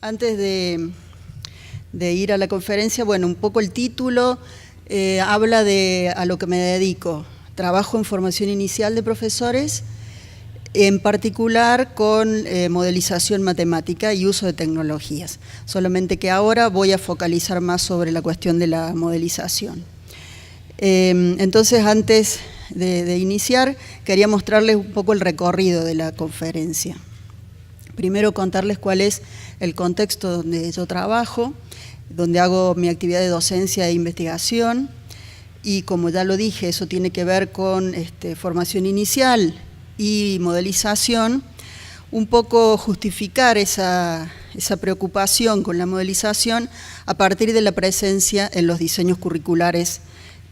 Antes de ir a la conferencia, bueno, un poco el título habla de a lo que me dedico. Trabajo en formación inicial de profesores, en particular con modelización matemática y uso de tecnologías. Solamente que ahora voy a focalizar más sobre la cuestión de la modelización. Entonces, antes de iniciar, quería mostrarles un poco el recorrido de la conferencia. Primero contarles cuál es el contexto donde yo trabajo, donde hago mi actividad de docencia e investigación, y como ya lo dije, eso tiene que ver con formación inicial y modelización. Un poco justificar esa preocupación con la modelización a partir de la presencia en los diseños curriculares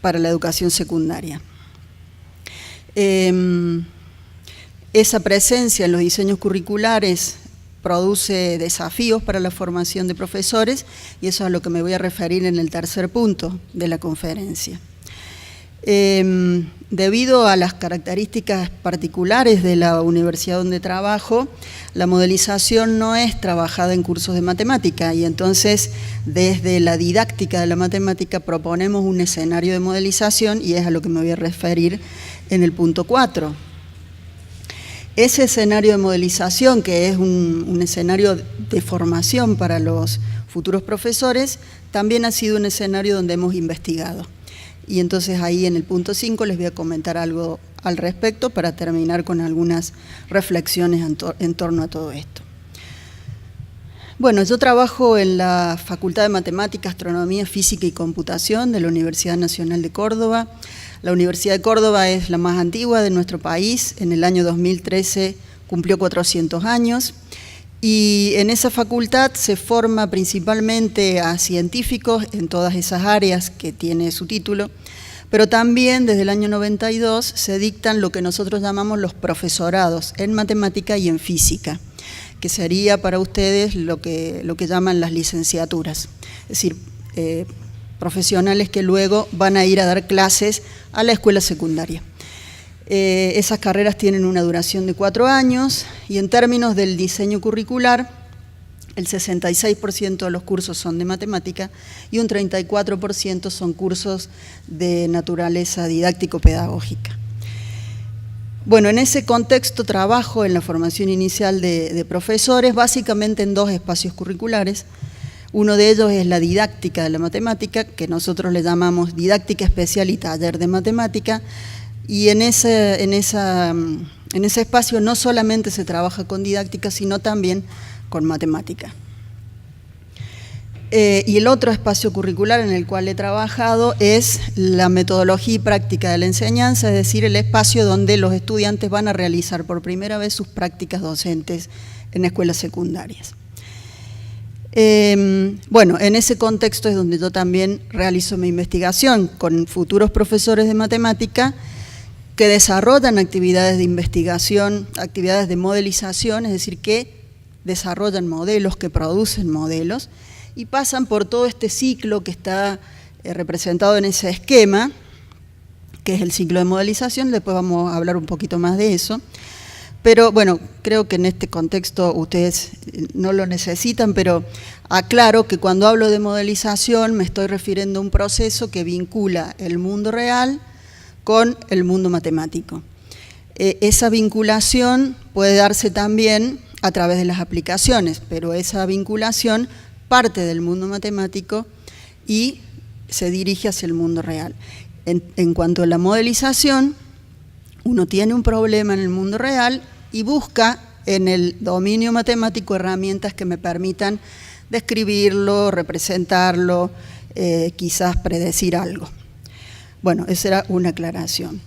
para la educación secundaria. Esa presencia en los diseños curriculares produce desafíos para la formación de profesores, y eso es a lo que me voy a referir en el tercer punto de la conferencia. Debido a las características particulares de la universidad donde trabajo, la modelización no es trabajada en cursos de matemática, y entonces desde la didáctica de la matemática proponemos un escenario de modelización, y es a lo que me voy a referir en el punto 4. Ese escenario de modelización, que es un escenario de formación para los futuros profesores, también ha sido un escenario donde hemos investigado. Y entonces ahí en el punto 5 les voy a comentar algo al respecto para terminar con algunas reflexiones en torno a todo esto. Bueno, yo trabajo en la Facultad de Matemática, Astronomía, Física y Computación de la Universidad Nacional de Córdoba. La Universidad de Córdoba es la más antigua de nuestro país. En el año 2013 cumplió 400 años. Y en esa facultad se forma principalmente a científicos en todas esas áreas que tiene su título, pero también desde el año 92 se dictan lo que nosotros llamamos los profesorados en matemática y en física, que sería para ustedes lo que llaman las licenciaturas, es decir, profesionales que luego van a ir a dar clases a la escuela secundaria. Esas carreras tienen una duración de 4 años, y en términos del diseño curricular, el 66% de los cursos son de matemática y un 34% son cursos de naturaleza didáctico-pedagógica. Bueno, en ese contexto trabajo en la formación inicial de profesores, básicamente en 2 espacios curriculares. Uno de ellos es la didáctica de la matemática, que nosotros le llamamos didáctica especial y taller de matemática, y en ese espacio no solamente se trabaja con didáctica, sino también con matemática. Y el otro espacio curricular en el cual he trabajado es la metodología y práctica de la enseñanza, es decir, el espacio donde los estudiantes van a realizar por primera vez sus prácticas docentes en escuelas secundarias. Bueno, en ese contexto es donde yo también realizo mi investigación con futuros profesores de matemática que desarrollan actividades de investigación, actividades de modelización, es decir, que desarrollan modelos, que producen modelos, y pasan por todo este ciclo que está representado en ese esquema, que es el ciclo de modelización. Después vamos a hablar un poquito más de eso. Pero bueno, creo que en este contexto ustedes no lo necesitan, pero aclaro que cuando hablo de modelización me estoy refiriendo a un proceso que vincula el mundo real con el mundo matemático. Esa vinculación puede darse también a través de las aplicaciones, pero esa vinculación parte del mundo matemático y se dirige hacia el mundo real. En cuanto a la modelización, uno tiene un problema en el mundo real y busca en el dominio matemático herramientas que me permitan describirlo, representarlo, quizás predecir algo. Bueno, esa era una aclaración.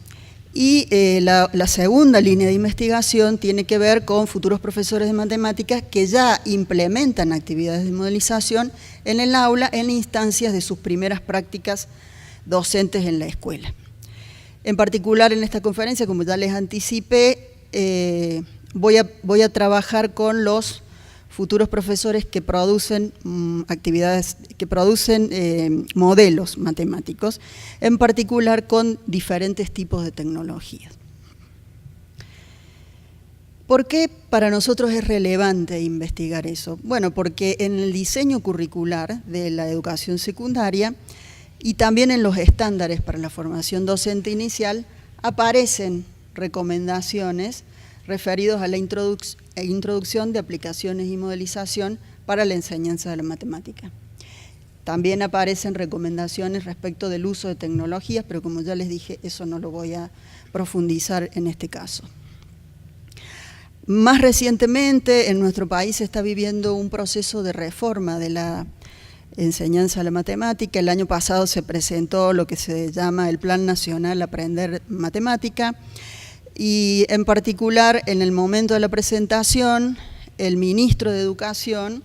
Y la segunda línea de investigación tiene que ver con futuros profesores de matemáticas que ya implementan actividades de modelización en el aula en instancias de sus primeras prácticas docentes en la escuela. En particular, en esta conferencia, como ya les anticipé, voy a trabajar con los futuros profesores que producen modelos matemáticos, en particular con diferentes tipos de tecnologías. ¿Por qué para nosotros es relevante investigar eso? Bueno, porque en el diseño curricular de la educación secundaria y también en los estándares para la formación docente inicial aparecen recomendaciones referidos a la introducción de aplicaciones y modelización para la enseñanza de la matemática. También aparecen recomendaciones respecto del uso de tecnologías, pero como ya les dije, eso no lo voy a profundizar en este caso. Más recientemente, en nuestro país se está viviendo un proceso de reforma de la enseñanza de la matemática. El año pasado se presentó lo que se llama el Plan Nacional Aprender Matemática, y en particular, en el momento de la presentación, el ministro de Educación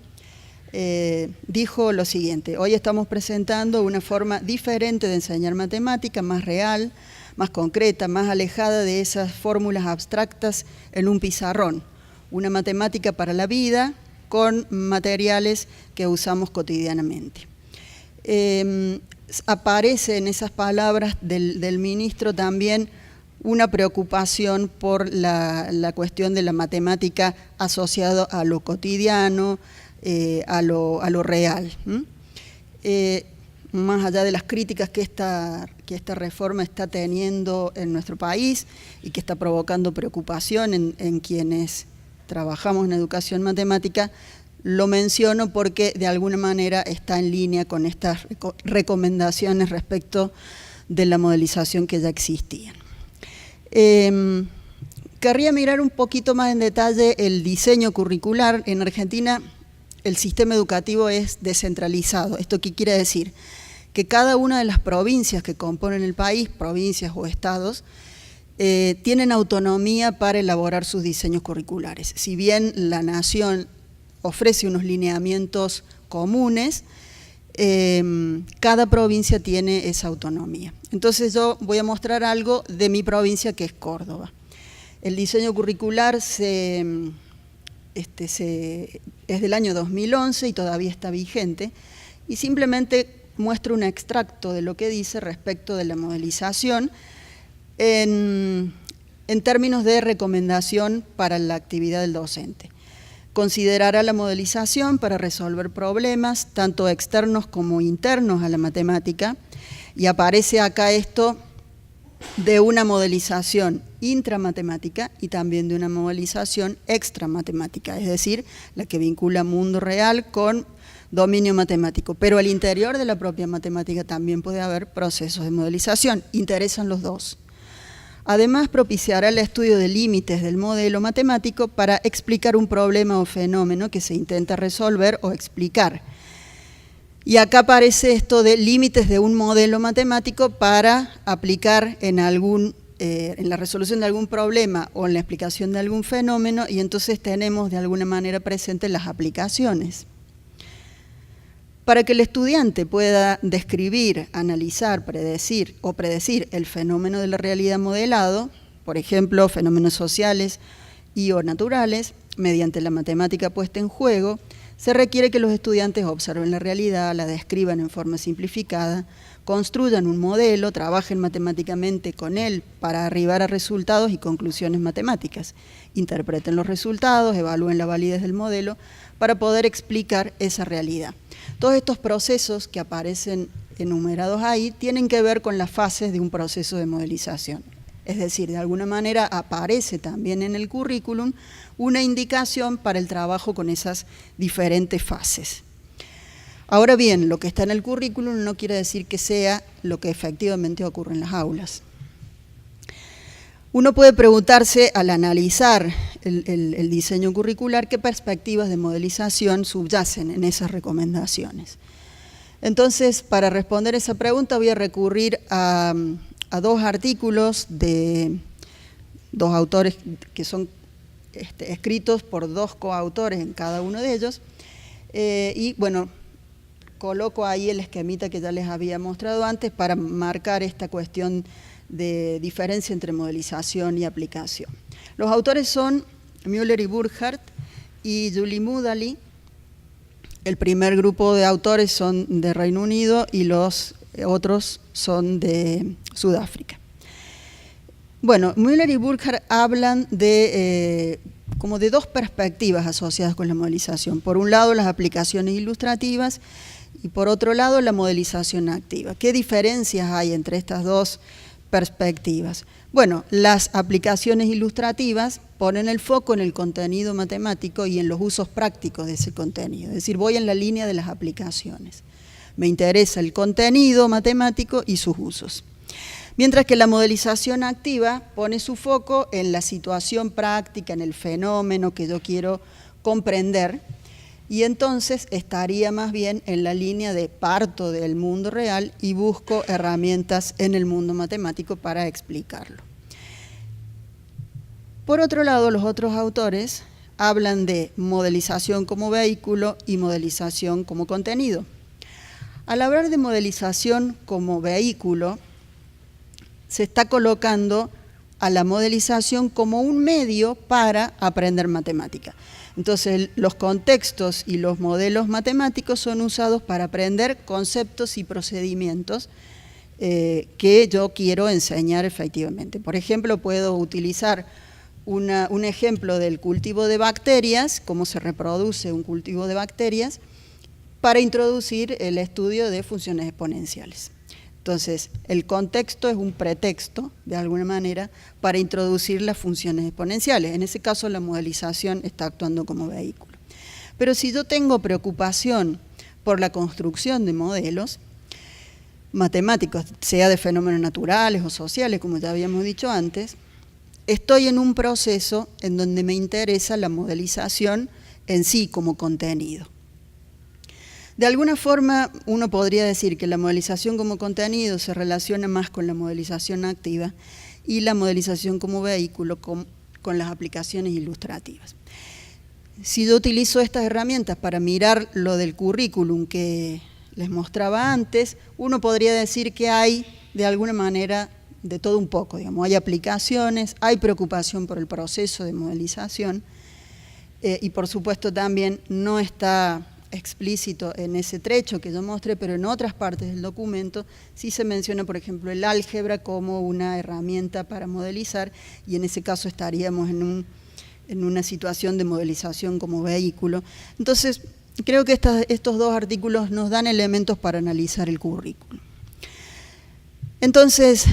dijo lo siguiente: hoy estamos presentando una forma diferente de enseñar matemática, más real, más concreta, más alejada de esas fórmulas abstractas en un pizarrón. Una matemática para la vida con materiales que usamos cotidianamente. Aparece en esas palabras del ministro también una preocupación por la cuestión de la matemática asociada a lo cotidiano, a lo real. Más allá de las críticas que esta reforma está teniendo en nuestro país y que está provocando preocupación en quienes trabajamos en educación matemática, lo menciono porque de alguna manera está en línea con estas recomendaciones respecto de la modelización que ya existían. Querría mirar un poquito más en detalle el diseño curricular. En Argentina el sistema educativo es descentralizado. ¿Esto qué quiere decir? Que cada una de las provincias que componen el país, provincias o estados, tienen autonomía para elaborar sus diseños curriculares. Si bien la nación ofrece unos lineamientos comunes, cada provincia tiene esa autonomía. Entonces yo voy a mostrar algo de mi provincia, que es Córdoba. El diseño curricular es del año 2011 y todavía está vigente, y simplemente muestro un extracto de lo que dice respecto de la modelización en términos de recomendación para la actividad del docente. Considerará la modelización para resolver problemas, tanto externos como internos a la matemática, y aparece acá esto de una modelización intramatemática y también de una modelización extramatemática, es decir, la que vincula mundo real con dominio matemático. Pero al interior de la propia matemática también puede haber procesos de modelización, interesan los dos. Además, propiciará el estudio de límites del modelo matemático para explicar un problema o fenómeno que se intenta resolver o explicar. Y acá aparece esto de límites de un modelo matemático para aplicar en la resolución de algún problema o en la explicación de algún fenómeno, y entonces tenemos de alguna manera presentes las aplicaciones. Para que el estudiante pueda describir, analizar, predecir el fenómeno de la realidad modelado, por ejemplo, fenómenos sociales y o naturales, mediante la matemática puesta en juego, se requiere que los estudiantes observen la realidad, la describan en forma simplificada, construyan un modelo, trabajen matemáticamente con él para arribar a resultados y conclusiones matemáticas, interpreten los resultados, evalúen la validez del modelo para poder explicar esa realidad. Todos estos procesos que aparecen enumerados ahí tienen que ver con las fases de un proceso de modelización. Es decir, de alguna manera aparece también en el currículum una indicación para el trabajo con esas diferentes fases. Ahora bien, lo que está en el currículum no quiere decir que sea lo que efectivamente ocurre en las aulas. Uno puede preguntarse, al analizar el diseño curricular, qué perspectivas de modelización subyacen en esas recomendaciones. Entonces, para responder esa pregunta voy a recurrir a dos artículos de dos autores que son escritos por dos coautores en cada uno de ellos, y bueno, coloco ahí el esquemita que ya les había mostrado antes para marcar esta cuestión de diferencia entre modelización y aplicación. Los autores son Müller y Burkhardt y Julie Mudali. El primer grupo de autores son de Reino Unido y los otros son de Sudáfrica. Bueno, Müller y Burkhardt hablan de como de dos perspectivas asociadas con la modelización. Por un lado, las aplicaciones ilustrativas y por otro lado, la modelización activa. ¿Qué diferencias hay entre estas dos perspectivas? Bueno, las aplicaciones ilustrativas ponen el foco en el contenido matemático y en los usos prácticos de ese contenido. Es decir, voy en la línea de las aplicaciones. Me interesa el contenido matemático y sus usos. Mientras que la modelización activa pone su foco en la situación práctica, en el fenómeno que yo quiero comprender, y entonces estaría más bien en la línea de parto del mundo real y busco herramientas en el mundo matemático para explicarlo. Por otro lado, los otros autores hablan de modelización como vehículo y modelización como contenido. Al hablar de modelización como vehículo, se está colocando a la modelización como un medio para aprender matemática. Entonces, los contextos y los modelos matemáticos son usados para aprender conceptos y procedimientos que yo quiero enseñar efectivamente. Por ejemplo, puedo utilizar un ejemplo del cultivo de bacterias, cómo se reproduce un cultivo de bacterias, para introducir el estudio de funciones exponenciales. Entonces, el contexto es un pretexto, de alguna manera, para introducir las funciones exponenciales. En ese caso, la modelización está actuando como vehículo. Pero si yo tengo preocupación por la construcción de modelos matemáticos, sea de fenómenos naturales o sociales, como ya habíamos dicho antes, estoy en un proceso en donde me interesa la modelización en sí como contenido. De alguna forma, uno podría decir que la modelización como contenido se relaciona más con la modelización activa y la modelización como vehículo con las aplicaciones ilustrativas. Si yo utilizo estas herramientas para mirar lo del currículum que les mostraba antes, uno podría decir que hay, de alguna manera, de todo un poco. Digamos. Hay aplicaciones, hay preocupación por el proceso de modelización y, por supuesto, también no está explícito en ese trecho que yo mostré, pero en otras partes del documento sí se menciona, por ejemplo, el álgebra como una herramienta para modelizar, y en ese caso estaríamos en una situación de modelización como vehículo. Entonces, creo que estos dos artículos nos dan elementos para analizar el currículum. Entonces,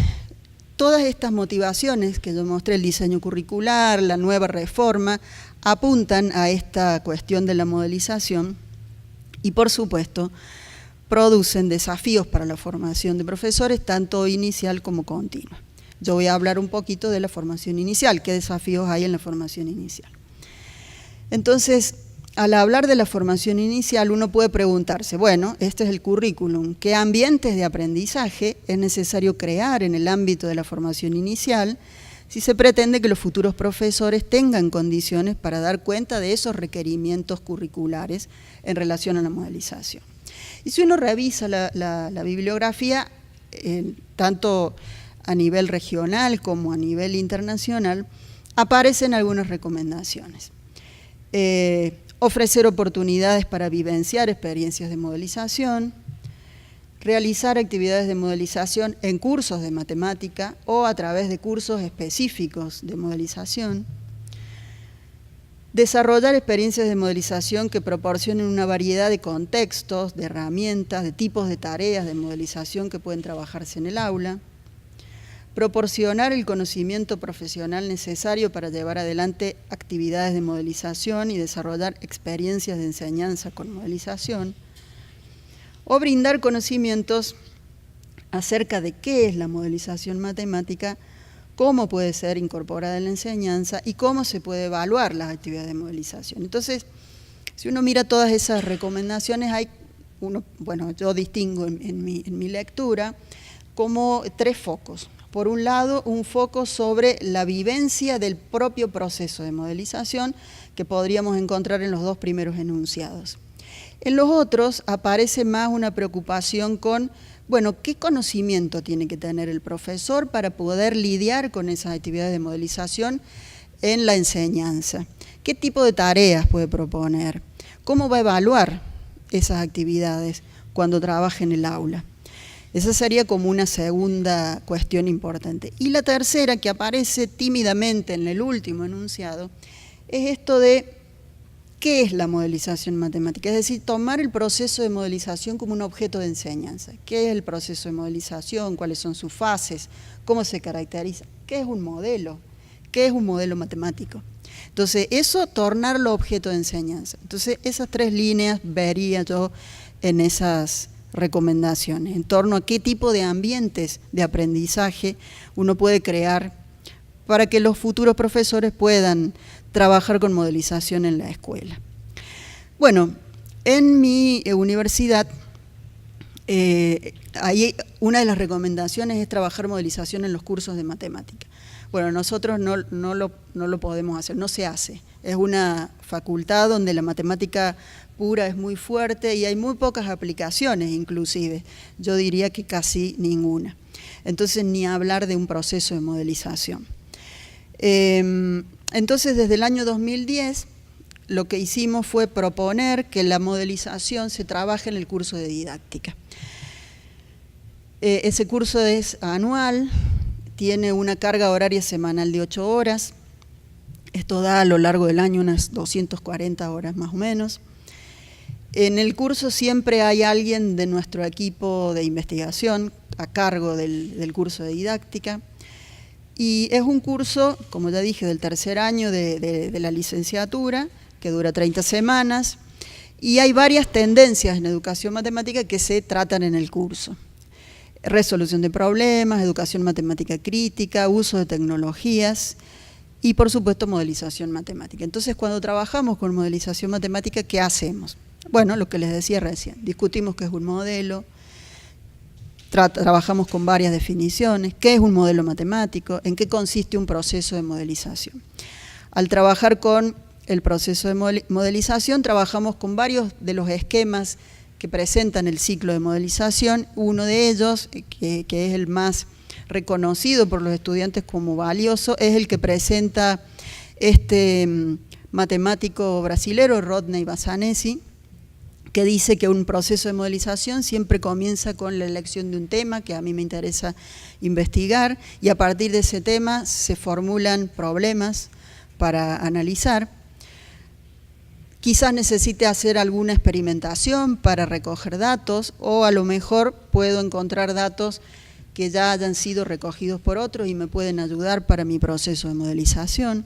todas estas motivaciones que yo mostré, el diseño curricular, la nueva reforma, apuntan a esta cuestión de la modelización. Y, por supuesto, producen desafíos para la formación de profesores, tanto inicial como continua. Yo voy a hablar un poquito de la formación inicial, qué desafíos hay en la formación inicial. Entonces, al hablar de la formación inicial, uno puede preguntarse, bueno, este es el currículum, ¿qué ambientes de aprendizaje es necesario crear en el ámbito de la formación inicial si se pretende que los futuros profesores tengan condiciones para dar cuenta de esos requerimientos curriculares en relación a la modelización? Y si uno revisa la bibliografía, tanto a nivel regional como a nivel internacional, aparecen algunas recomendaciones. Ofrecer oportunidades para vivenciar experiencias de modelización, realizar actividades de modelización en cursos de matemática o a través de cursos específicos de modelización, desarrollar experiencias de modelización que proporcionen una variedad de contextos, de herramientas, de tipos de tareas de modelización que pueden trabajarse en el aula, proporcionar el conocimiento profesional necesario para llevar adelante actividades de modelización y desarrollar experiencias de enseñanza con modelización, o brindar conocimientos acerca de qué es la modelización matemática, cómo puede ser incorporada en la enseñanza y cómo se puede evaluar las actividades de modelización. Entonces, si uno mira todas esas recomendaciones, yo distingo en mi lectura como tres focos. Por un lado, un foco sobre la vivencia del propio proceso de modelización que podríamos encontrar en los dos primeros enunciados. En los otros aparece más una preocupación con, bueno, ¿qué conocimiento tiene que tener el profesor para poder lidiar con esas actividades de modelización en la enseñanza? ¿Qué tipo de tareas puede proponer? ¿Cómo va a evaluar esas actividades cuando trabaje en el aula? Esa sería como una segunda cuestión importante. Y la tercera, que aparece tímidamente en el último enunciado, es esto de qué es la modelización matemática, es decir, tomar el proceso de modelización como un objeto de enseñanza. ¿Qué es el proceso de modelización? ¿Cuáles son sus fases? ¿Cómo se caracteriza? ¿Qué es un modelo? ¿Qué es un modelo matemático? Entonces, eso, tornarlo objeto de enseñanza. Entonces, esas 3 líneas vería yo en esas recomendaciones, en torno a qué tipo de ambientes de aprendizaje uno puede crear para que los futuros profesores puedan trabajar con modelización en la escuela. Bueno, en mi universidad, ahí una de las recomendaciones es trabajar modelización en los cursos de matemática. Bueno, nosotros no lo podemos hacer, no se hace. Es una facultad donde la matemática pura es muy fuerte y hay muy pocas aplicaciones inclusive. Yo diría que casi ninguna. Entonces, ni hablar de un proceso de modelización. Entonces, desde el año 2010, lo que hicimos fue proponer que la modelización se trabaje en el curso de didáctica. Ese curso es anual, tiene una carga horaria semanal de 8 horas. Esto da a lo largo del año unas 240 horas más o menos. En el curso siempre hay alguien de nuestro equipo de investigación a cargo del curso de didáctica. Y es un curso, como ya dije, del tercer año de la licenciatura, que dura 30 semanas, y hay varias tendencias en educación matemática que se tratan en el curso. Resolución de problemas, educación matemática crítica, uso de tecnologías y, por supuesto, modelización matemática. Entonces, cuando trabajamos con modelización matemática, ¿qué hacemos? Bueno, lo que les decía recién, discutimos qué es un modelo, trabajamos con varias definiciones, qué es un modelo matemático, en qué consiste un proceso de modelización. Al trabajar con el proceso de modelización, trabajamos con varios de los esquemas que presentan el ciclo de modelización. Uno de ellos, que es el más reconocido por los estudiantes como valioso, es el que presenta este matemático brasilero, Rodney Bassanesi, que dice que un proceso de modelización siempre comienza con la elección de un tema que a mí me interesa investigar, y a partir de ese tema se formulan problemas para analizar. Quizás necesite hacer alguna experimentación para recoger datos, o a lo mejor puedo encontrar datos que ya hayan sido recogidos por otros y me pueden ayudar para mi proceso de modelización.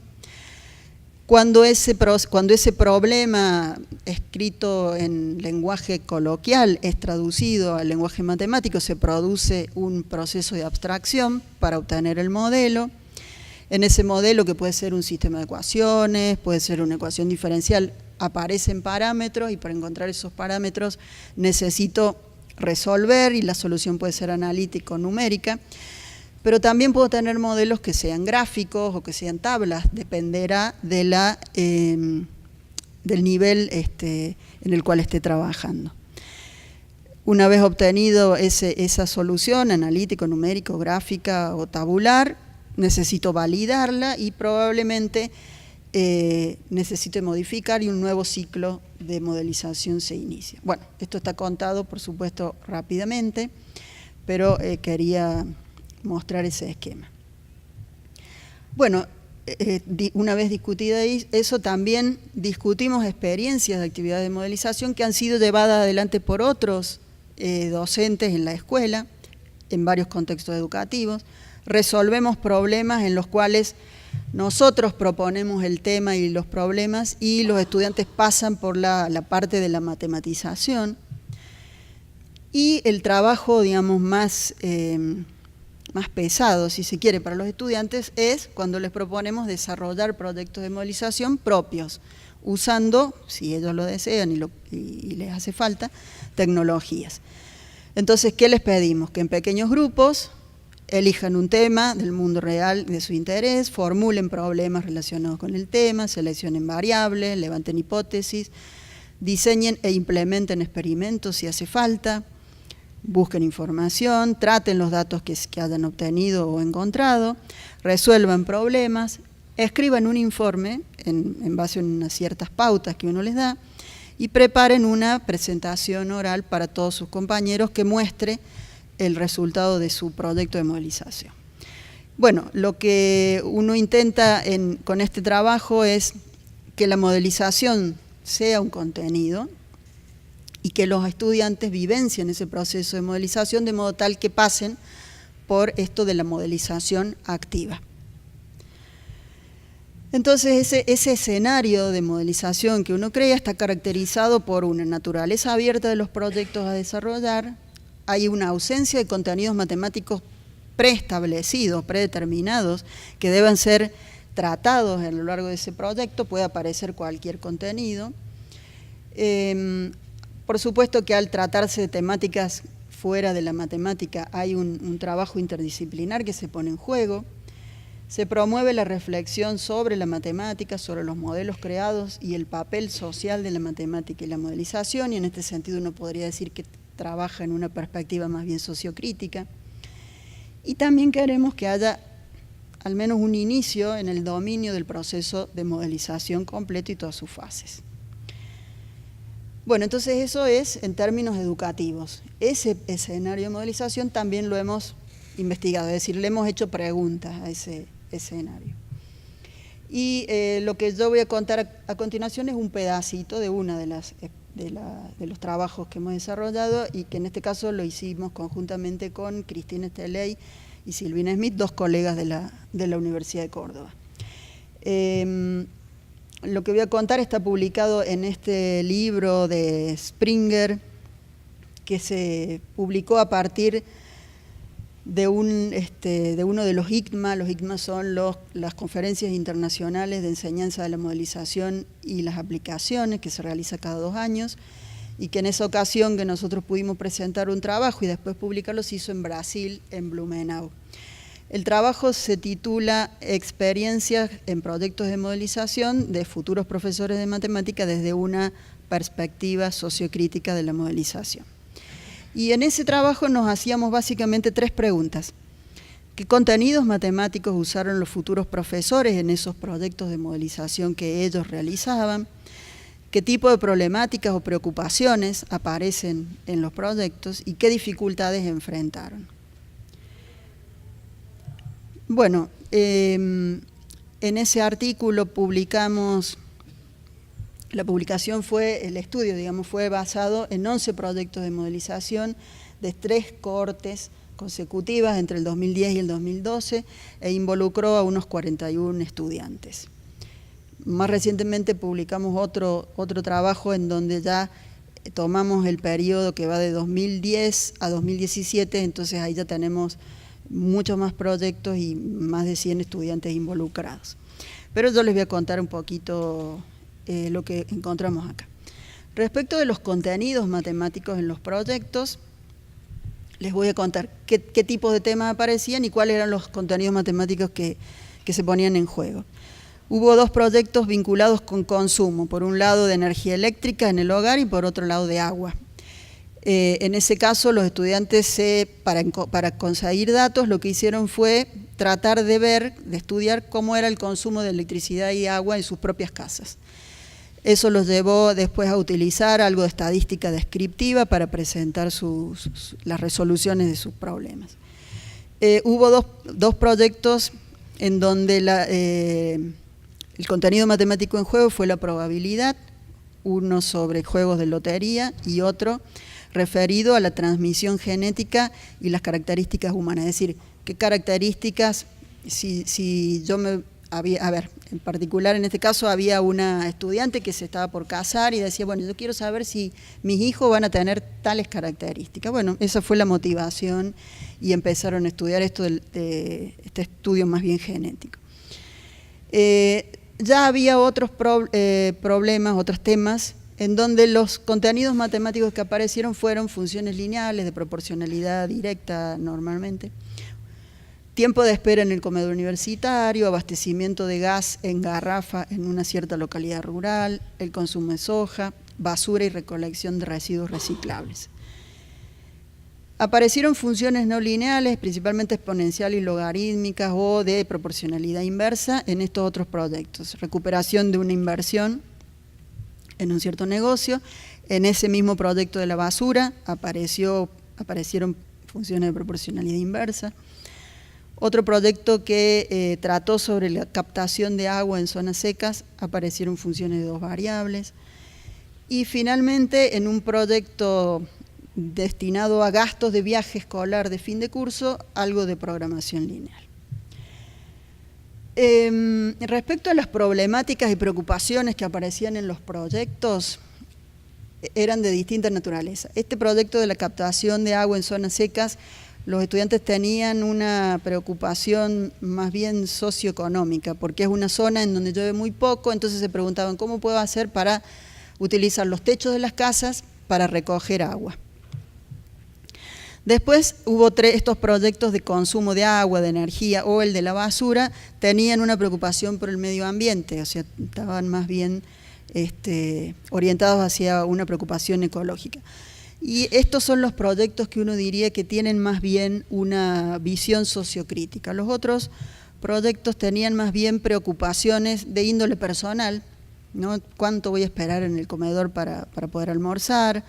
Cuando ese problema escrito en lenguaje coloquial es traducido al lenguaje matemático, se produce un proceso de abstracción para obtener el modelo. En ese modelo, que puede ser un sistema de ecuaciones, puede ser una ecuación diferencial, aparecen parámetros, y para encontrar esos parámetros necesito resolver, y la solución puede ser analítica o numérica. Pero también puedo tener modelos que sean gráficos o que sean tablas, dependerá de del nivel en el cual esté trabajando. Una vez obtenido esa solución, analítico, numérico, gráfica o tabular, necesito validarla y probablemente necesito modificar, y un nuevo ciclo de modelización se inicia. Bueno, esto está contado, por supuesto, rápidamente, pero quería mostrar ese esquema. Bueno, una vez discutida eso, también discutimos experiencias de actividades de modelización que han sido llevadas adelante por otros docentes en la escuela, en varios contextos educativos. Resolvemos problemas en los cuales nosotros proponemos el tema y los problemas, y los estudiantes pasan por la parte de la matematización. Y el trabajo, digamos, más pesado, si se quiere, para los estudiantes es cuando les proponemos desarrollar proyectos de modelización propios, usando, si ellos lo desean y les hace falta, tecnologías. Entonces, ¿qué les pedimos? Que en pequeños grupos elijan un tema del mundo real de su interés, formulen problemas relacionados con el tema, seleccionen variables, levanten hipótesis, diseñen e implementen experimentos si hace falta, busquen información, traten los datos que hayan obtenido o encontrado, resuelvan problemas, escriban un informe en base a unas ciertas pautas que uno les da, y preparen una presentación oral para todos sus compañeros que muestre el resultado de su proyecto de modelización. Bueno, lo que uno intenta con este trabajo es que la modelización sea un contenido y que los estudiantes vivencien ese proceso de modelización de modo tal que pasen por esto de la modelización activa. Entonces ese escenario de modelización que uno crea está caracterizado por una naturaleza abierta de los proyectos a desarrollar, hay una ausencia de contenidos matemáticos preestablecidos, predeterminados, que deben ser tratados a lo largo de ese proyecto, puede aparecer cualquier contenido. Por supuesto que al tratarse de temáticas fuera de la matemática hay un trabajo interdisciplinar que se pone en juego. Se promueve la reflexión sobre la matemática, sobre los modelos creados y el papel social de la matemática y la modelización, y en este sentido uno podría decir que trabaja en una perspectiva más bien sociocrítica. Y también queremos que haya al menos un inicio en el dominio del proceso de modelización completo y todas sus fases. Bueno, entonces eso es en términos educativos. Ese escenario de modelización también lo hemos investigado, es decir, le hemos hecho preguntas a ese escenario. Y lo que yo voy a contar a continuación es un pedacito de una de los trabajos que hemos desarrollado y que en este caso lo hicimos conjuntamente con Cristina Esteley y Silvina Smith, dos colegas de la Universidad de Córdoba. Lo que voy a contar está publicado en este libro de Springer, que se publicó a partir de uno de los ICMA. Los ICMA son las conferencias internacionales de enseñanza de la modelización y las aplicaciones, que se realiza cada 2 años, y que en esa ocasión que nosotros pudimos presentar un trabajo y después publicarlo, se hizo en Brasil, en Blumenau. El trabajo se titula Experiencias en proyectos de modelización de futuros profesores de matemática desde una perspectiva sociocrítica de la modelización. Y en ese trabajo nos hacíamos básicamente 3 preguntas. ¿Qué contenidos matemáticos usaron los futuros profesores en esos proyectos de modelización que ellos realizaban? ¿Qué tipo de problemáticas o preocupaciones aparecen en los proyectos y qué dificultades enfrentaron? Bueno, en ese artículo publicamos, la publicación fue, el estudio, digamos, fue basado en 11 proyectos de modelización de 3 cohortes consecutivas entre el 2010 y el 2012 e involucró a unos 41 estudiantes. Más recientemente publicamos otro trabajo en donde ya tomamos el periodo que va de 2010 a 2017, entonces ahí ya tenemos muchos más proyectos y más de 100 estudiantes involucrados. Pero yo les voy a contar un poquito lo que encontramos acá. Respecto de los contenidos matemáticos en los proyectos, les voy a contar qué tipos de temas aparecían y cuáles eran los contenidos matemáticos que se ponían en juego. Hubo 2 proyectos vinculados con consumo, por un lado de energía eléctrica en el hogar y por otro lado de agua. En ese caso, los estudiantes, para conseguir datos, lo que hicieron fue tratar de estudiar cómo era el consumo de electricidad y agua en sus propias casas. Eso los llevó después a utilizar algo de estadística descriptiva para presentar las resoluciones de sus problemas. Hubo dos proyectos en donde el contenido matemático en juego fue la probabilidad, uno sobre juegos de lotería y otro referido a la transmisión genética y las características humanas. Es decir, qué características, en particular en este caso había una estudiante que se estaba por casar y decía, bueno, yo quiero saber si mis hijos van a tener tales características. Bueno, esa fue la motivación y empezaron a estudiar esto de este estudio más bien genético. Ya había otros problemas, otros temas, en donde los contenidos matemáticos que aparecieron fueron funciones lineales de proporcionalidad directa normalmente, tiempo de espera en el comedor universitario, abastecimiento de gas en garrafa en una cierta localidad rural, el consumo de soja, basura y recolección de residuos reciclables. Aparecieron funciones no lineales, principalmente exponencial y logarítmicas o de proporcionalidad inversa en estos otros proyectos. Recuperación de una inversión en un cierto negocio. En ese mismo proyecto de la basura aparecieron funciones de proporcionalidad inversa. Otro proyecto que trató sobre la captación de agua en zonas secas, aparecieron funciones de 2 variables. Y finalmente, en un proyecto destinado a gastos de viaje escolar de fin de curso, algo de programación lineal. Respecto a las problemáticas y preocupaciones que aparecían en los proyectos, eran de distinta naturaleza. Este proyecto de la captación de agua en zonas secas, los estudiantes tenían una preocupación más bien socioeconómica, porque es una zona en donde llueve muy poco, entonces se preguntaban cómo puedo hacer para utilizar los techos de las casas para recoger agua. Después hubo estos proyectos de consumo de agua, de energía o el de la basura, tenían una preocupación por el medio ambiente, o sea, estaban más bien orientados hacia una preocupación ecológica. Y estos son los proyectos que uno diría que tienen más bien una visión sociocrítica. Los otros proyectos tenían más bien preocupaciones de índole personal, ¿no? ¿Cuánto voy a esperar en el comedor para poder almorzar?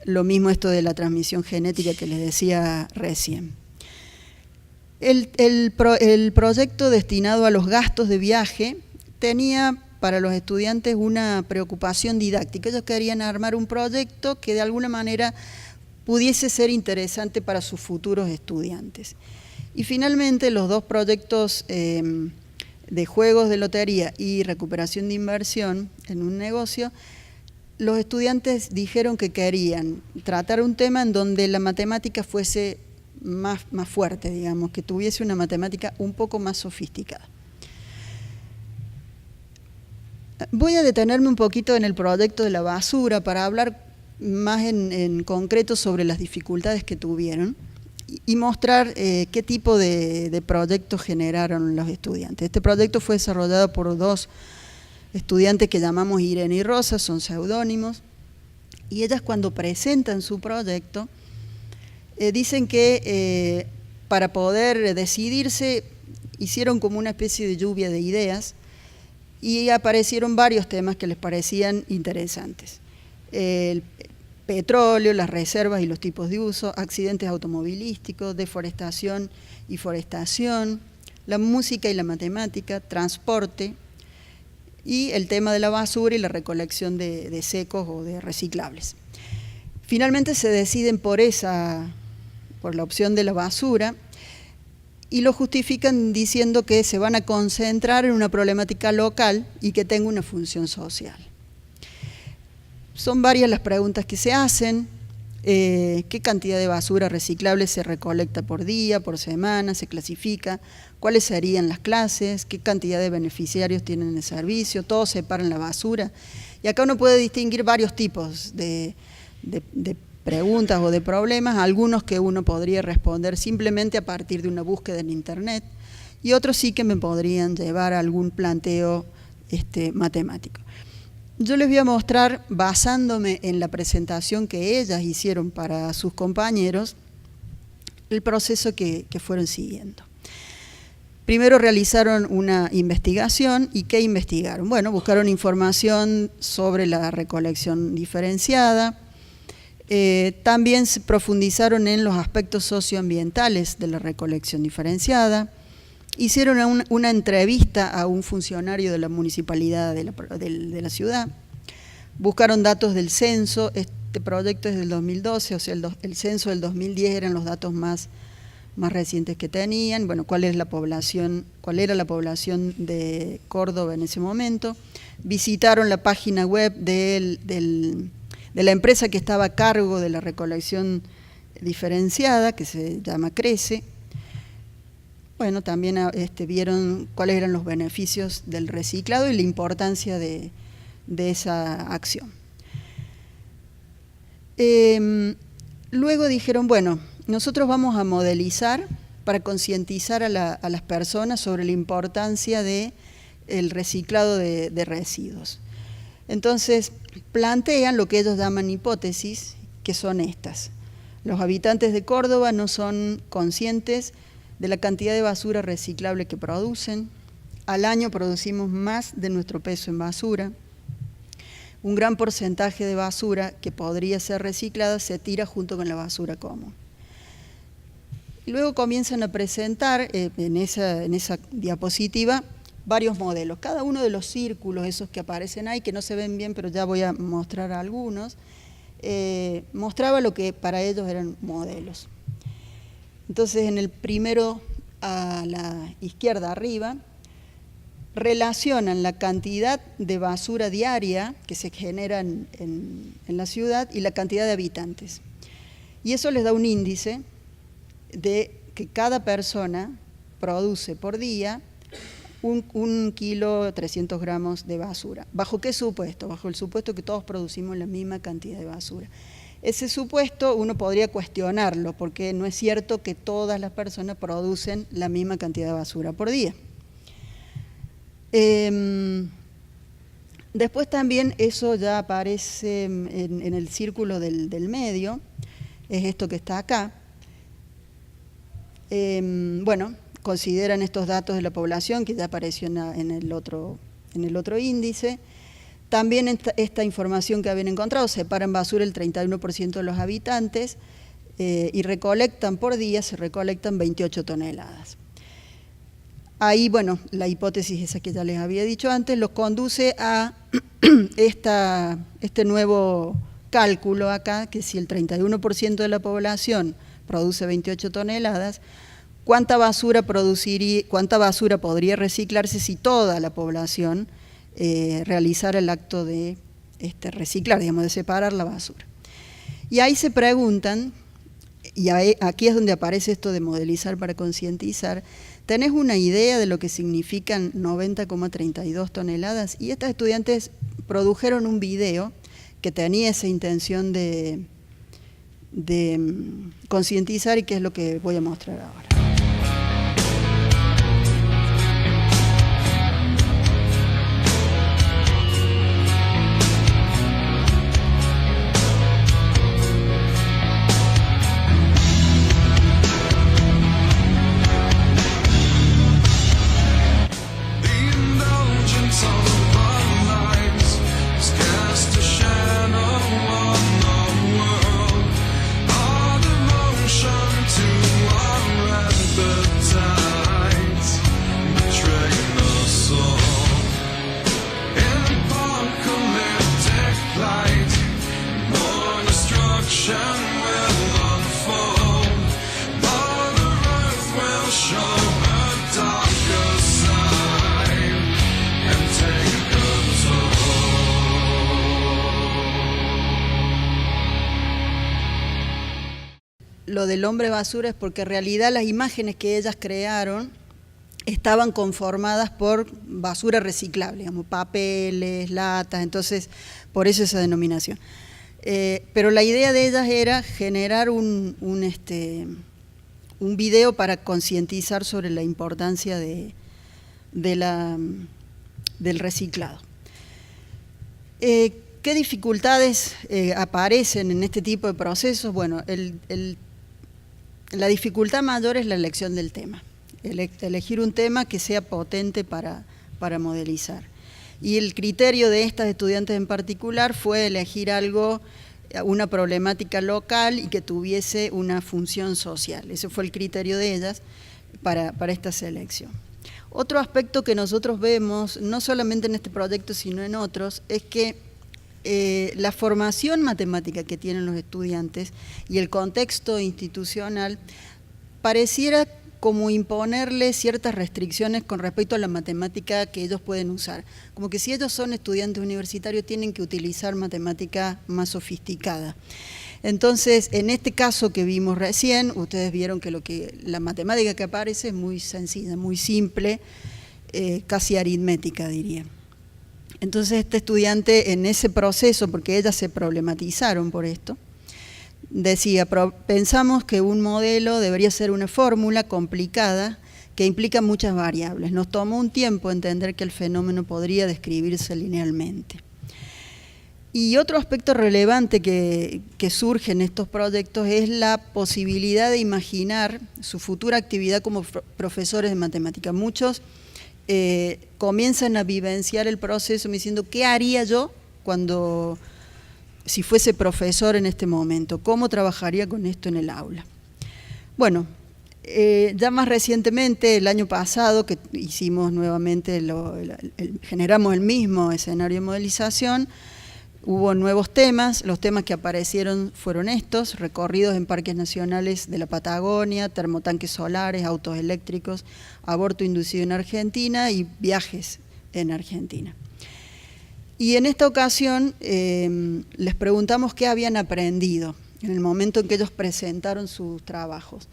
Lo mismo esto de la transmisión genética que les decía recién. El proyecto destinado a los gastos de viaje tenía para los estudiantes una preocupación didáctica. Ellos querían armar un proyecto que de alguna manera pudiese ser interesante para sus futuros estudiantes. Y finalmente los 2 proyectos de juegos de lotería y recuperación de inversión en un negocio, los estudiantes dijeron que querían tratar un tema en donde la matemática fuese más fuerte, digamos, que tuviese una matemática un poco más sofisticada. Voy a detenerme un poquito en el proyecto de la basura para hablar más en concreto sobre las dificultades que tuvieron y mostrar qué tipo de proyectos generaron los estudiantes. Este proyecto fue desarrollado por 2 estudiantes que llamamos Irene y Rosa, son seudónimos, y ellas cuando presentan su proyecto dicen que para poder decidirse hicieron como una especie de lluvia de ideas y aparecieron varios temas que les parecían interesantes. El petróleo, las reservas y los tipos de uso, accidentes automovilísticos, deforestación y forestación, la música y la matemática, transporte y el tema de la basura y la recolección de secos o de reciclables. Finalmente se deciden por la opción de la basura y lo justifican diciendo que se van a concentrar en una problemática local y que tenga una función social. Son varias las preguntas que se hacen. ¿Qué cantidad de basura reciclable se recolecta por día, por semana, se clasifica? ¿Cuáles serían las clases? ¿Qué cantidad de beneficiarios tienen el servicio? ¿Todos separan la basura? Y acá uno puede distinguir varios tipos de preguntas o de problemas, algunos que uno podría responder simplemente a partir de una búsqueda en internet y otros sí que me podrían llevar a algún planteo matemático. Yo les voy a mostrar, basándome en la presentación que ellas hicieron para sus compañeros, el proceso que fueron siguiendo. Primero realizaron una investigación. ¿Y qué investigaron? Bueno, buscaron información sobre la recolección diferenciada. También se profundizaron en los aspectos socioambientales de la recolección diferenciada. Hicieron una entrevista a un funcionario de la municipalidad de la ciudad. Buscaron datos del censo. Este proyecto es del 2012, o sea, el censo del 2010 eran los datos más recientes que tenían. Bueno, cuál era la población de Córdoba en ese momento. Visitaron la página web de la empresa que estaba a cargo de la recolección diferenciada, que se llama Crece. Bueno, también vieron cuáles eran los beneficios del reciclado y la importancia de esa acción. Luego dijeron, bueno, nosotros vamos a modelizar para concientizar a las personas sobre la importancia del reciclado de residuos. Entonces, plantean lo que ellos llaman hipótesis, que son estas. Los habitantes de Córdoba no son conscientes de la cantidad de basura reciclable que producen. Al año producimos más de nuestro peso en basura. Un gran porcentaje de basura que podría ser reciclada se tira junto con la basura común. Y luego comienzan a presentar en esa diapositiva varios modelos. Cada uno de los círculos, esos que aparecen ahí, que no se ven bien, pero ya voy a mostrar algunos, mostraba lo que para ellos eran modelos. Entonces, en el primero, a la izquierda arriba, relacionan la cantidad de basura diaria que se genera en la ciudad y la cantidad de habitantes. Y eso les da un índice de que cada persona produce por día 1 kilo 300 gramos de basura. ¿Bajo qué supuesto? Bajo el supuesto que todos producimos la misma cantidad de basura. Ese supuesto uno podría cuestionarlo, porque no es cierto que todas las personas producen la misma cantidad de basura por día. Después también eso ya aparece en el círculo del medio, es esto que está acá. Bueno, consideran estos datos de la población que ya apareció en el otro índice. También esta información que habían encontrado, separan basura el 31% de los habitantes y recolectan por día, se recolectan 28 toneladas. Ahí, bueno, la hipótesis esa que ya les había dicho antes, los conduce a este nuevo cálculo acá, que si el 31% de la población produce 28 toneladas, ¿cuánta basura podría reciclarse si toda la población realizara el acto de reciclar, digamos, de separar la basura? Y ahí se preguntan, y aquí es donde aparece esto de modelizar para concientizar, ¿tenés una idea de lo que significan 90,32 toneladas? Y estas estudiantes produjeron un video que tenía esa intención de concientizar, y que es lo que voy a mostrar ahora. Lo del hombre basura es porque en realidad las imágenes que ellas crearon estaban conformadas por basura reciclable, digamos, papeles, latas, entonces por eso esa denominación. Pero la idea de ellas era generar un video para concientizar sobre la importancia del reciclado. ¿Qué dificultades aparecen en este tipo de procesos? Bueno, la dificultad mayor es la elección del tema, elegir un tema que sea potente para modelizar. Y el criterio de estas estudiantes en particular fue elegir una problemática local y que tuviese una función social. Ese fue el criterio de ellas para esta selección. Otro aspecto que nosotros vemos, no solamente en este proyecto, sino en otros, es que la formación matemática que tienen los estudiantes y el contexto institucional pareciera como imponerle ciertas restricciones con respecto a la matemática que ellos pueden usar. Como que si ellos son estudiantes universitarios tienen que utilizar matemática más sofisticada. Entonces, en este caso que vimos recién, ustedes vieron que la matemática que aparece es muy sencilla, muy simple, casi aritmética, diría. Entonces este estudiante en ese proceso, porque ellas se problematizaron por esto, decía, pensamos que un modelo debería ser una fórmula complicada que implica muchas variables. Nos tomó un tiempo entender que el fenómeno podría describirse linealmente. Y otro aspecto relevante que surge en estos proyectos es la posibilidad de imaginar su futura actividad como profesores de matemática. Muchos comienzan a vivenciar el proceso diciendo, ¿qué haría yo si fuese profesor en este momento? ¿Cómo trabajaría con esto en el aula? Bueno, Ya más recientemente, el año pasado, que hicimos nuevamente, generamos el mismo escenario de modelización, hubo nuevos temas. Los temas que aparecieron fueron estos: recorridos en parques nacionales de la Patagonia, termotanques solares, autos eléctricos, aborto inducido en Argentina y viajes en Argentina. Y en esta ocasión les preguntamos qué habían aprendido en el momento en que ellos presentaron sus trabajos.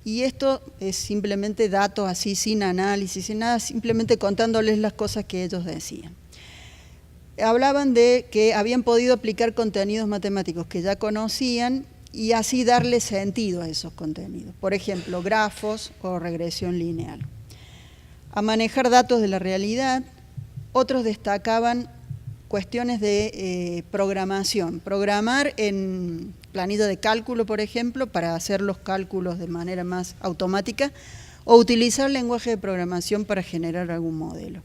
Y esto es simplemente datos así, sin análisis, sin nada, simplemente contándoles las cosas que ellos decían. Hablaban de que habían podido aplicar contenidos matemáticos que ya conocían y así darle sentido a esos contenidos. Por ejemplo, grafos o regresión lineal. A manejar datos de la realidad. Otros destacaban cuestiones de programación. Programar en planilla de cálculo, por ejemplo, para hacer los cálculos de manera más automática, o utilizar lenguaje de programación para generar algún modelo.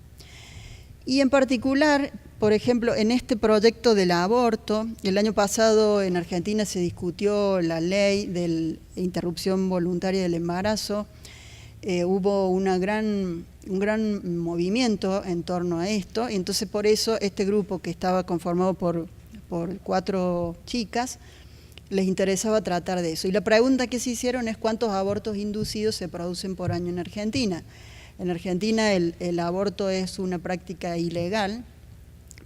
Y en particular, por ejemplo, en este proyecto del aborto, el año pasado en Argentina se discutió la ley de interrupción voluntaria del embarazo. Hubo un gran movimiento en torno a esto, y entonces por eso este grupo, que estaba conformado por 4 chicas, les interesaba tratar de eso. Y la pregunta que se hicieron es: ¿cuántos abortos inducidos se producen por año en Argentina? En Argentina el aborto es una práctica ilegal,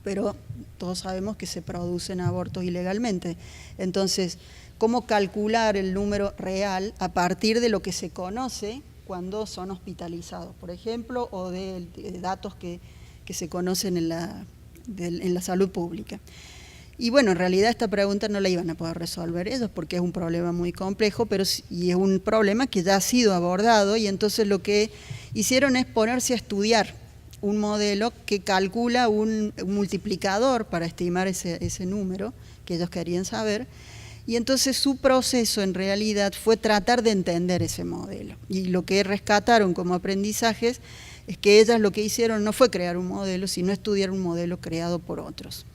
pero todos sabemos que se producen abortos ilegalmente. Entonces, ¿cómo calcular el número real a partir de lo que se conoce cuando son hospitalizados, por ejemplo, o de datos que se conocen en la salud pública? Y bueno, en realidad esta pregunta no la iban a poder resolver ellos porque es un problema muy complejo, y es un problema que ya ha sido abordado, y entonces lo que hicieron es ponerse a estudiar un modelo que calcula un multiplicador para estimar ese número que ellos querían saber. Y entonces su proceso en realidad fue tratar de entender ese modelo. Y lo que rescataron como aprendizajes es que ellas lo que hicieron no fue crear un modelo, sino estudiar un modelo creado por otros.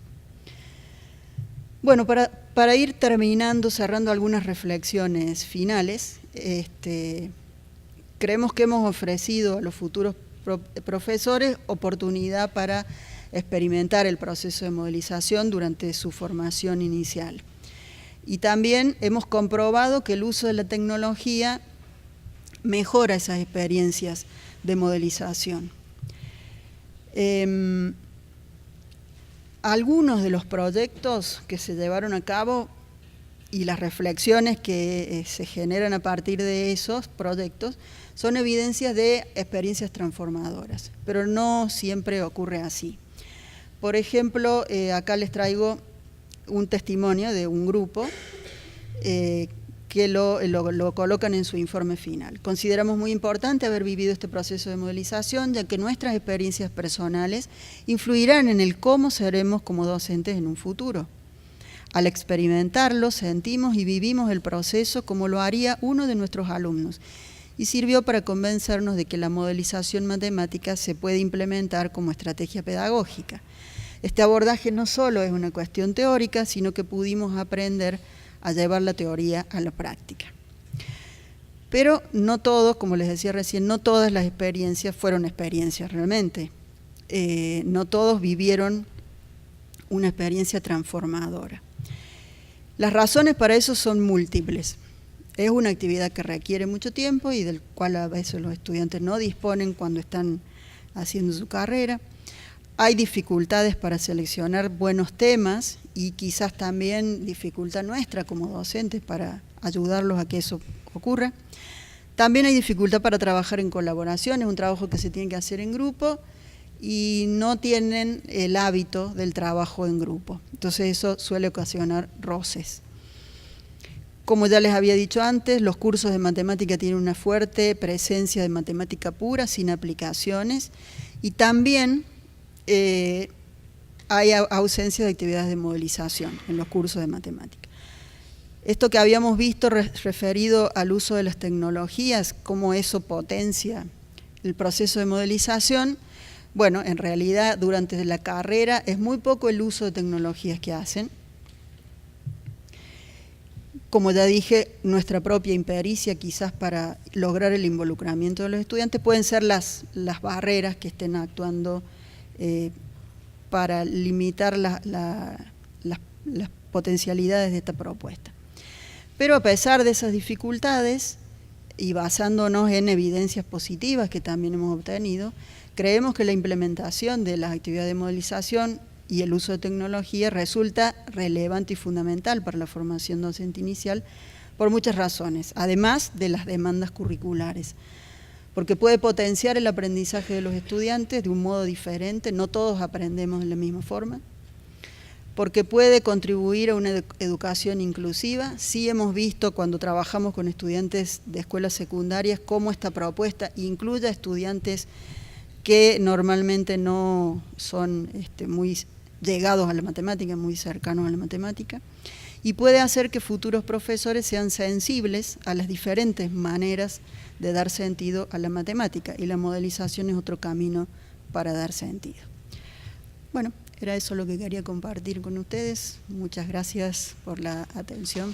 Bueno, para ir terminando, cerrando algunas reflexiones finales, creemos que hemos ofrecido a los futuros profesores oportunidad para experimentar el proceso de modelización durante su formación inicial. Y también hemos comprobado que el uso de la tecnología mejora esas experiencias de modelización. Algunos de los proyectos que se llevaron a cabo y las reflexiones que se generan a partir de esos proyectos son evidencias de experiencias transformadoras, pero no siempre ocurre así. Por ejemplo, acá les traigo un testimonio de un grupo que lo colocan en su informe final. Consideramos muy importante haber vivido este proceso de modelización, ya que nuestras experiencias personales influirán en el cómo seremos como docentes en un futuro. Al experimentarlo, sentimos y vivimos el proceso como lo haría uno de nuestros alumnos, y sirvió para convencernos de que la modelización matemática se puede implementar como estrategia pedagógica. Este abordaje no solo es una cuestión teórica, sino que pudimos aprender a llevar la teoría a la práctica. Pero no todos, como les decía recién, no todas las experiencias fueron experiencias realmente. No todos vivieron una experiencia transformadora. Las razones para eso son múltiples. Es una actividad que requiere mucho tiempo y del cual a veces los estudiantes no disponen cuando están haciendo su carrera. Hay dificultades para seleccionar buenos temas y quizás también dificultad nuestra como docentes para ayudarlos a que eso ocurra. También hay dificultad para trabajar en colaboración, es un trabajo que se tiene que hacer en grupo y no tienen el hábito del trabajo en grupo. Entonces eso suele ocasionar roces. Como ya les había dicho antes, los cursos de matemática tienen una fuerte presencia de matemática pura, sin aplicaciones, y también hay ausencia de actividades de modelización en los cursos de matemática. Esto que habíamos visto referido al uso de las tecnologías, cómo eso potencia el proceso de modelización, bueno, en realidad durante la carrera es muy poco el uso de tecnologías que hacen. como ya dije, nuestra propia impericia quizás para lograr el involucramiento de los estudiantes pueden ser las barreras que estén actuando para limitar las potencialidades de esta propuesta. Pero a pesar de esas dificultades, y basándonos en evidencias positivas que también hemos obtenido, creemos que la implementación de las actividades de modelización y el uso de tecnología resulta relevante y fundamental para la formación docente inicial por muchas razones, además de las demandas curriculares, porque puede potenciar el aprendizaje de los estudiantes de un modo diferente, no todos aprendemos de la misma forma, porque puede contribuir a una educación inclusiva. Sí hemos visto cuando trabajamos con estudiantes de escuelas secundarias cómo esta propuesta incluye a estudiantes que normalmente no son muy llegados a la matemática, muy cercanos a la matemática, y puede hacer que futuros profesores sean sensibles a las diferentes maneras de dar sentido a la matemática, y la modelización es otro camino para dar sentido. Bueno, era eso lo que quería compartir con ustedes. Muchas gracias por la atención.